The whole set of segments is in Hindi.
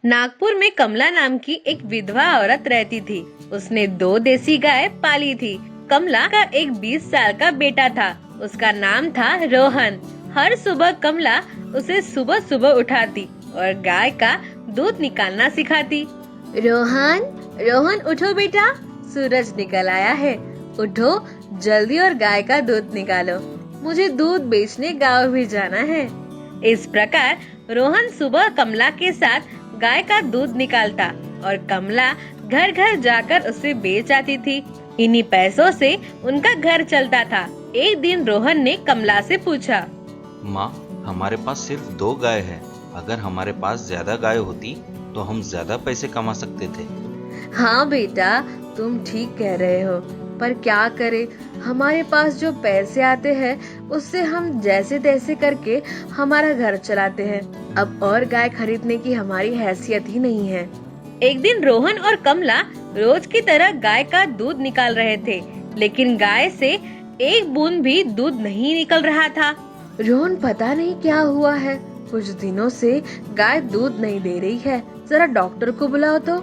नागपुर में कमला नाम की एक विधवा औरत रहती थी। उसने 2 देसी गाय पाली थी। कमला का एक 20 साल का बेटा था। उसका नाम था रोहन। हर सुबह कमला उसे सुबह सुबह उठाती और गाय का दूध निकालना सिखाती। रोहन, रोहन उठो बेटा, सूरज निकल आया है। उठो जल्दी और गाय का दूध निकालो, मुझे दूध बेचने गाँव भी जाना है। इस प्रकार रोहन सुबह कमला के साथ गाय का दूध निकालता और कमला घर घर जाकर उसे बेच आती थी। इन्हीं पैसों से उनका घर चलता था। एक दिन रोहन ने कमला से पूछा, माँ, हमारे पास सिर्फ 2 गाय है। अगर हमारे पास ज्यादा गाय होती तो हम ज्यादा पैसे कमा सकते थे। हाँ बेटा, तुम ठीक कह रहे हो, पर क्या करें, हमारे पास जो पैसे आते हैं उससे हम जैसे तैसे करके हमारा घर चलाते हैं। अब और गाय खरीदने की हमारी हैसियत ही नहीं है। एक दिन रोहन और कमला रोज की तरह गाय का दूध निकाल रहे थे, लेकिन गाय से एक बूंद भी दूध नहीं निकल रहा था। रोहन, पता नहीं क्या हुआ है, कुछ दिनों से गाय दूध नहीं दे रही है, जरा डॉक्टर को बुलाओ तो।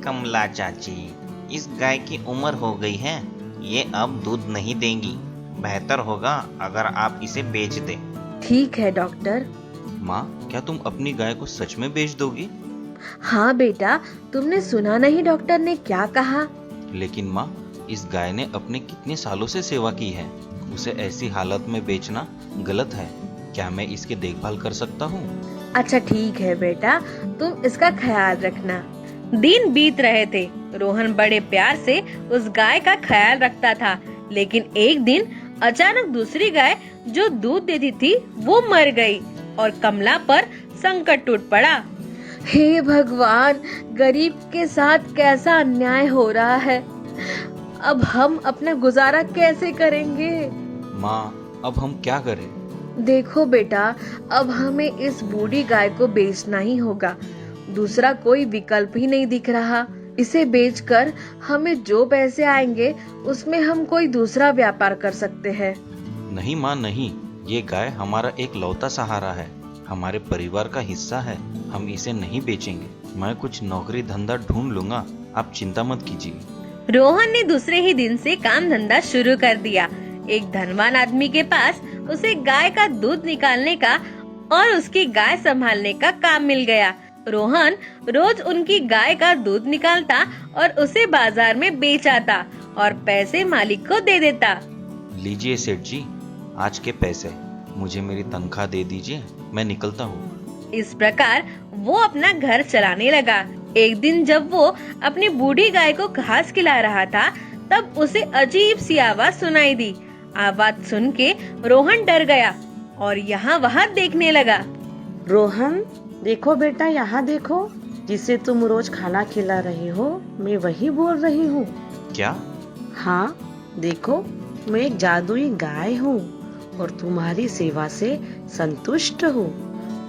कमला चाची, इस गाय की उम्र हो गई है, ये अब दूध नहीं देंगी। बेहतर होगा अगर आप इसे बेच दें। ठीक है डॉक्टर। माँ, क्या तुम अपनी गाय को सच में बेच दोगी? हाँ बेटा, तुमने सुना नहीं डॉक्टर ने क्या कहा? लेकिन माँ, इस गाय ने अपने कितने सालों से सेवा की है, उसे ऐसी हालत में बेचना गलत है। क्या मैं इसकी देखभाल कर सकता हूँ? अच्छा ठीक है बेटा, तुम इसका ख्याल रखना। दिन बीत रहे थे। रोहन बड़े प्यार से उस गाय का ख्याल रखता था, लेकिन एक दिन अचानक दूसरी गाय जो दूध देती थी वो मर गई और कमला पर संकट टूट पड़ा। हे भगवान, गरीब के साथ कैसा अन्याय हो रहा है। अब हम अपना गुजारा कैसे करेंगे? माँ, अब हम क्या करें? देखो बेटा, अब हमें इस बूढ़ी गाय को बेचना ही होगा। दूसरा कोई विकल्प ही नहीं दिख रहा। इसे बेचकर हमें जो पैसे आएंगे उसमें हम कोई दूसरा व्यापार कर सकते हैं। नहीं माँ, नहीं, ये गाय हमारा एक लौता सहारा है, हमारे परिवार का हिस्सा है। हम इसे नहीं बेचेंगे। मैं कुछ नौकरी धंधा ढूंढ लूंगा, आप चिंता मत कीजिए। रोहन ने दूसरे ही दिन से काम धंधा शुरू कर दिया। एक धनवान आदमी के पास उसे गाय का दूध निकालने का और उसकी गाय संभालने का काम मिल गया। रोहन रोज उनकी गाय का दूध निकालता और उसे बाजार में बेच आता और पैसे मालिक को दे देता। लीजिए सेठ जी, आज के पैसे, मुझे मेरी तनख्वाह दे दीजिए, मैं निकलता हूँ। इस प्रकार वो अपना घर चलाने लगा। एक दिन जब वो अपनी बूढ़ी गाय को घास खिला रहा था, तब उसे अजीब सी आवाज सुनाई दी। आवाज सुन के रोहन डर गया और यहाँ वहाँ देखने लगा। रोहन, देखो बेटा, यहाँ देखो, जिसे तुम रोज खाना खिला रहे हो, मैं वही बोल रही हूँ। क्या? हाँ देखो, मैं एक जादुई गाय हूँ और तुम्हारी सेवा से संतुष्ट हूँ।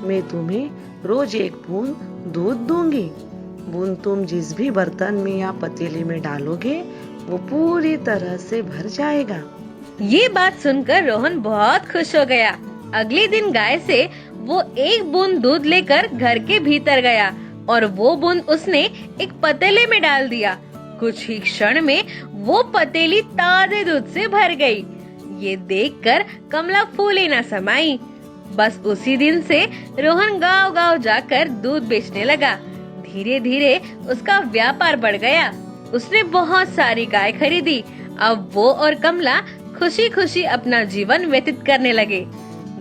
मैं तुम्हें रोज एक बूंद दूध दूंगी। बूंद तुम जिस भी बर्तन में या पतीले में डालोगे वो पूरी तरह से भर जाएगा। ये बात सुनकर रोहन बहुत खुश हो गया। अगले दिन गाय से वो एक बूंद दूध लेकर घर के भीतर गया और वो बूंद उसने एक पतीले में डाल दिया। कुछ ही क्षण में वो पतीली ताजे दूध से भर गई। ये देखकर कमला फूले न समाई। बस उसी दिन से रोहन गांव-गांव जाकर दूध बेचने लगा। धीरे धीरे उसका व्यापार बढ़ गया। उसने बहुत सारी गाय खरीदी। अब वो और कमला खुशी खुशी अपना जीवन व्यतीत करने लगे।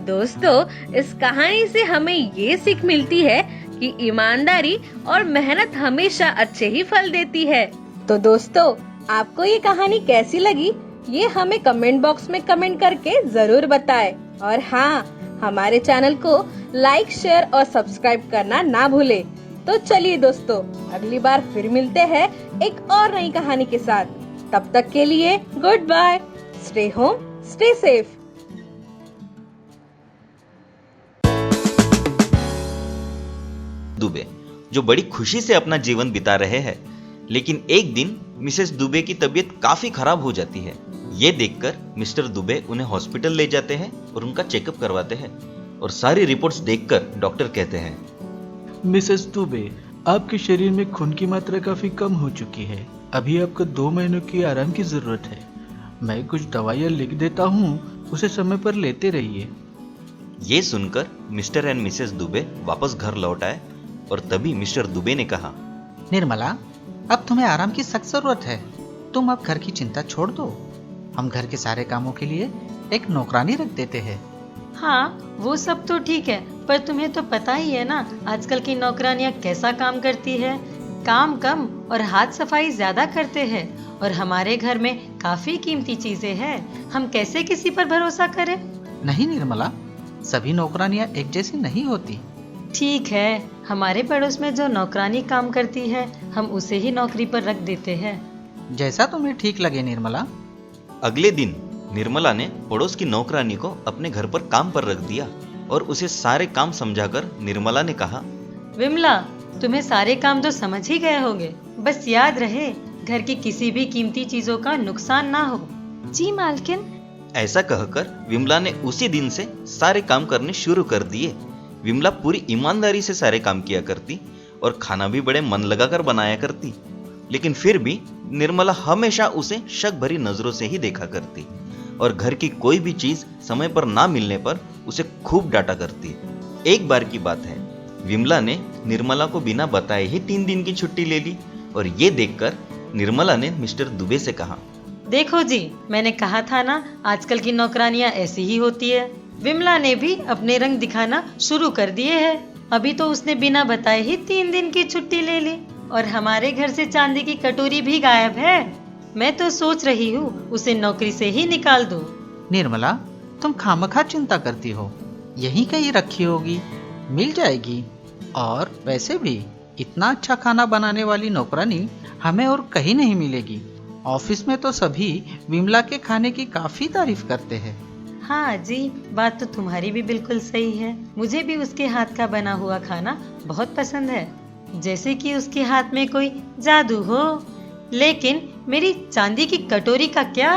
दोस्तों, इस कहानी से हमें ये सीख मिलती है कि ईमानदारी और मेहनत हमेशा अच्छे ही फल देती है। तो दोस्तों, आपको ये कहानी कैसी लगी, ये हमें कमेंट बॉक्स में कमेंट करके जरूर बताएं। और हाँ, हमारे चैनल को लाइक, शेयर और सब्सक्राइब करना ना भूले। तो चलिए दोस्तों, अगली बार फिर मिलते हैं एक और नई कहानी के साथ। तब तक के लिए goodbye. Stay home, stay safe. Dubey, जो बड़ी खुशी से अपना जीवन बिता रहे हैं, लेकिन एक दिन मिसेस दुबे की तबीयत काफी खराब हो जाती है। ये देखकर मिस्टर दुबे उन्हें हॉस्पिटल ले जाते हैं और उनका चेकअप करवाते हैं और सारी रिपोर्ट्स देखकर डॉक्टर कहते हैं, मिसेस दुबे, आपके शरीर में खून की मात्रा काफी कम हो चुकी है। अभी आपको 2 महीनों की आराम की जरूरत है। मैं कुछ दवाइयाँ लिख देता हूँ, उसे समय पर लेते रहिए। ये सुनकर मिस्टर एंड मिसेस दुबे वापस घर लौट आए और तभी मिस्टर दुबे ने कहा, निर्मला, अब तुम्हें आराम की सख्त जरूरत है। तुम अब घर की चिंता छोड़ दो। हम घर के सारे कामों के लिए एक नौकरानी रख देते हैं। हाँ, वो सब तो ठीक है, पर तुम्हें तो पता ही है ना आजकल की नौकरानियां कैसा काम करती है। काम कम और हाथ सफाई ज्यादा करते हैं, और हमारे घर में काफी कीमती चीजें हैं। हम कैसे किसी पर भरोसा करें? नहीं निर्मला, सभी नौकरानियां एक जैसी नहीं होती। ठीक है, हमारे पड़ोस में जो नौकरानी काम करती है, हम उसे ही नौकरी पर रख देते हैं। जैसा तुम्हें ठीक लगे निर्मला। अगले दिन निर्मला ने पड़ोस की नौकरानी को अपने घर पर काम पर रख दिया और उसे सारे काम समझाकर निर्मला ने कहा, विमला, तुम्हें सारे काम तो समझ ही गए होंगे, बस याद रहे घर की किसी भी कीमती चीजों का नुकसान ना हो। जी मालकिन। ऐसा कहकर विमला ने उसी दिन से सारे काम करने शुरू कर दिए। विमला पूरी ईमानदारी से सारे काम किया करती और खाना भी बड़े मन लगाकर बनाया करती, लेकिन फिर भी निर्मला हमेशा उसे शक भरी नजरों से ही देखा करती और घर की कोई भी चीज समय पर ना मिलने पर उसे खूब डांटा करती। एक बार की बात है, विमला ने निर्मला को बिना बताए ही 3 दिन की छुट्टी ले ली और ये देखकर निर्मला ने मिस्टर दुबे से कहा, देखो जी, मैंने कहा था ना आजकल की नौकरानियां ऐसी ही होती है। विमला ने भी अपने रंग दिखाना शुरू कर दिए हैं। अभी तो उसने बिना बताए ही 3 दिन की छुट्टी ले ली और हमारे घर से चांदी की कटोरी भी गायब है। मैं तो सोच रही हूँ उसे नौकरी से ही निकाल दूं। निर्मला, तुम खामखा चिंता करती हो। यहीं कहीं रखी होगी, मिल जाएगी। और वैसे भी इतना अच्छा खाना बनाने वाली नौकरानी हमें और कहीं नहीं मिलेगी। ऑफिस में तो सभी विमला के खाने की काफी तारीफ करते हैं। हाँ जी, बात तो तुम्हारी भी बिल्कुल सही है। मुझे भी उसके हाथ का बना हुआ खाना बहुत पसंद है, जैसे कि उसके हाथ में कोई जादू हो। लेकिन मेरी चांदी की कटोरी का क्या?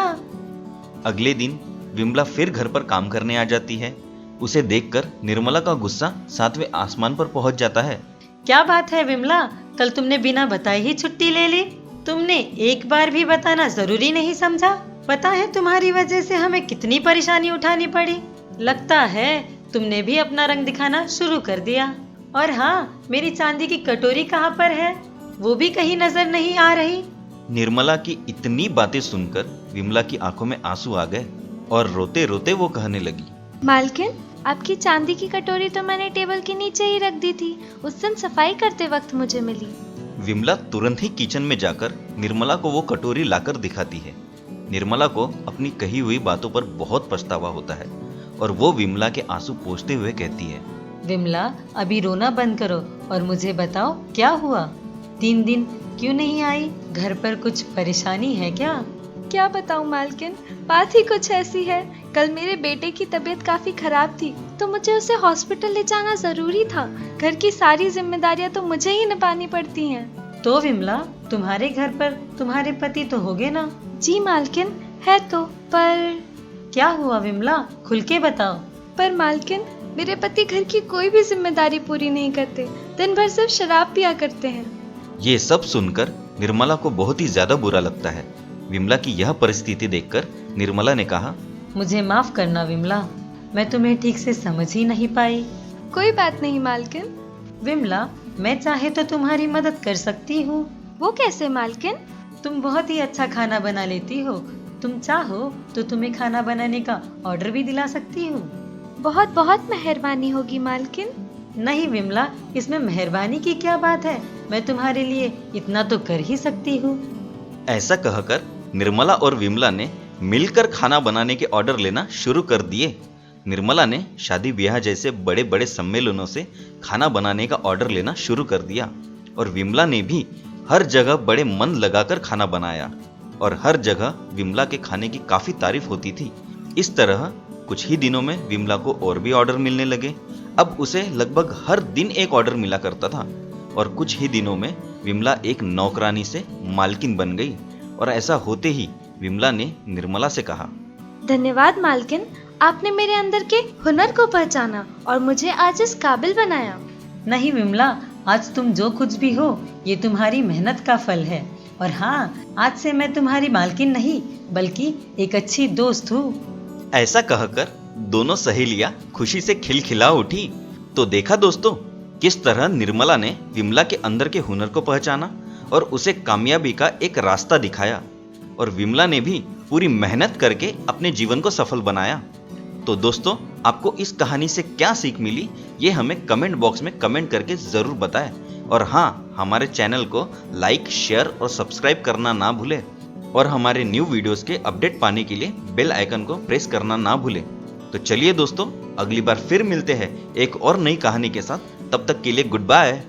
अगले दिन विमला फिर घर पर काम करने आ जाती है। उसे देखकर निर्मला का गुस्सा 7वें आसमान पर पहुंच जाता है। क्या बात है विमला, कल तुमने बिना बताए ही छुट्टी ले ली। तुमने एक बार भी बताना जरूरी नहीं समझा। पता है तुम्हारी वजह से हमें कितनी परेशानी उठानी पड़ी। लगता है तुमने भी अपना रंग दिखाना शुरू कर दिया। और हाँ, मेरी चांदी की कटोरी कहाँ पर है? वो भी कहीं नजर नहीं आ रही। निर्मला की इतनी बातें सुनकर विमला की आंखों में आंसू आ गए और रोते रोते वो कहने लगी, मालकिन, आपकी चांदी की कटोरी तो मैंने टेबल के नीचे ही रख दी थी। उस दिन सफाई करते वक्त मुझे मिली। विमला तुरंत ही किचन में जाकर निर्मला को वो कटोरी लाकर दिखाती है। निर्मला को अपनी कही हुई बातों पर बहुत पछतावा होता है और वो विमला के आंसू पोंछते हुए कहती है, विमला, अभी रोना बंद करो और मुझे बताओ क्या हुआ। 3 दिन क्यों नहीं आई? घर पर कुछ परेशानी है क्या? क्या बताऊं मालकिन, बात ही कुछ ऐसी है। कल मेरे बेटे की तबीयत काफी खराब थी, तो मुझे उसे हॉस्पिटल ले जाना जरूरी था। घर की सारी जिम्मेदारियां तो मुझे ही निभानी पड़ती हैं। तो विमला, तुम्हारे घर पर तुम्हारे पति तो होगे ना? जी मालकिन, है तो, पर क्या हुआ विमला, खुल के बताओ। पर मालकिन, मेरे पति घर की कोई भी जिम्मेदारी पूरी नहीं करते। दिन भर सिर्फ शराब पिया करते हैं। ये सब सुनकर निर्मला को बहुत ही ज्यादा बुरा लगता है। विमला की यह परिस्थिति देखकर निर्मला ने कहा, मुझे माफ करना विमला, मैं तुम्हें ठीक से समझ ही नहीं पाई। कोई बात नहीं मालकिन। विमला, मैं चाहे तो तुम्हारी मदद कर सकती हूँ। वो कैसे मालकिन? तुम बहुत ही अच्छा खाना बना लेती हो। तुम चाहो तो तुम्हें खाना बनाने का ऑर्डर भी दिला सकती हूँ। बहुत बहुत मेहरबानी होगी मालकिन। नहीं विमला, इसमें मेहरबानी की क्या बात है? मैं तुम्हारे लिए इतना तो कर ही सकती हूँ। ऐसा कहकर निर्मला और विमला ने मिलकर खाना बनाने के ऑर्डर लेना शुरू कर दिए। निर्मला ने शादी ब्याह जैसे बड़े बड़े सम्मेलनों से खाना बनाने का ऑर्डर लेना शुरू कर दिया और विमला ने भी हर जगह बड़े मन लगाकर खाना बनाया और हर जगह विमला के खाने की काफी तारीफ होती थी। इस तरह कुछ ही दिनों में विमला को और भी ऑर्डर मिलने लगे। अब उसे लगभग हर दिन एक ऑर्डर मिला करता था और कुछ ही दिनों में विमला एक नौकरानी से मालकिन बन गई। और ऐसा होते ही विमला ने निर्मला से कहा, धन्यवाद मालकिन, आपने मेरे अंदर के हुनर को पहचाना और मुझे आज इस काबिल बनाया। नहीं विमला, आज तुम जो कुछ भी हो ये तुम्हारी मेहनत का फल है। और हाँ, आज से मैं तुम्हारी मालकिन नहीं बल्कि एक अच्छी दोस्त हूँ। ऐसा कहकर दोनों सहेलियां खुशी से खिलखिला उठी। तो देखा दोस्तों, किस तरह निर्मला ने विमला के अंदर के हुनर को पहचाना और उसे कामयाबी का एक रास्ता दिखाया, और विमला ने भी पूरी मेहनत करके अपने जीवन को सफल बनाया। तो दोस्तों, आपको इस कहानी से क्या सीख मिली, ये हमें कमेंट बॉक्स में कमेंट करके जरूर बताएं। और हाँ, हमारे चैनल को लाइक, शेयर और सब्सक्राइब करना ना भूलें, और हमारे न्यू वीडियोस के अपडेट पाने के लिए बेल आइकन को प्रेस करना ना भूलें। तो चलिए दोस्तों, अगली बार फिर मिलते हैं एक और नई कहानी के साथ। तब तक के लिए गुड बाय।